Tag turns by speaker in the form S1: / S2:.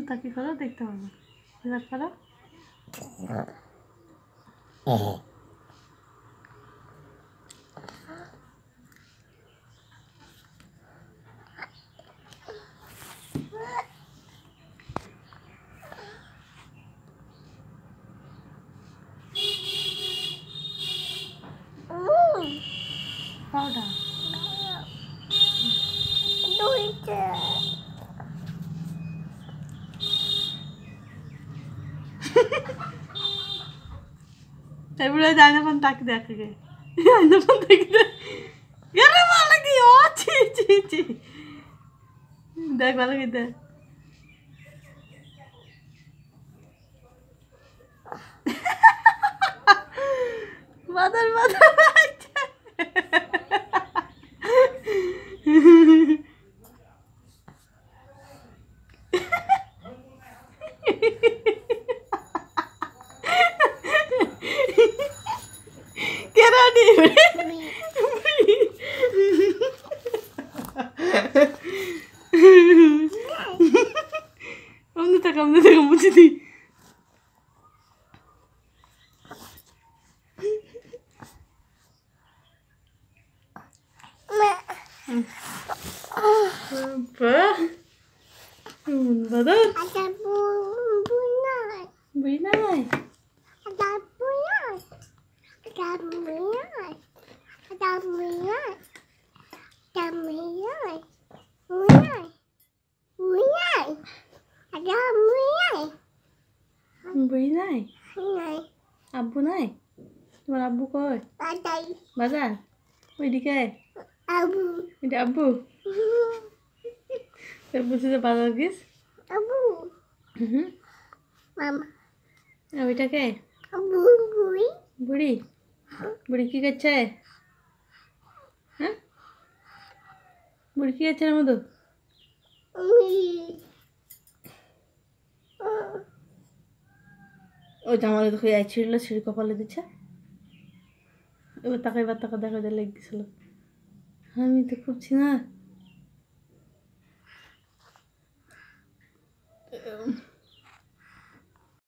S1: তাকি করো, দেখতে পাবো। এবার করো। পাউডার এবারে আয়নাপান তাকে দেখে গে, আয়নাপান তাকে দেখ। এরে ভালো কি ও ছি ছি ছি, দেখ ভালো কি দেখ। মাদার মাদার কেরানি অমনি থাকা মুছি দি। বাদর বুঝ নাই বুঝ নাই আব্বু নাই, তোমার আব্বু কই? বাজার ওইদিকে, এটা আব্বু বুঝি যে বাজার গিস। ওইটা কে? বুড়ি বুড়ি কি করছে? হ্যাঁ বুড়ি কি করছে মধু? ওই জামালে দেখো এই ছিঁড়লো, ছিঁড়ি কপালে দিচ্ছে। এবার তাকে দেখা লেগে গেছিল। আমি তো খুঁজছি না।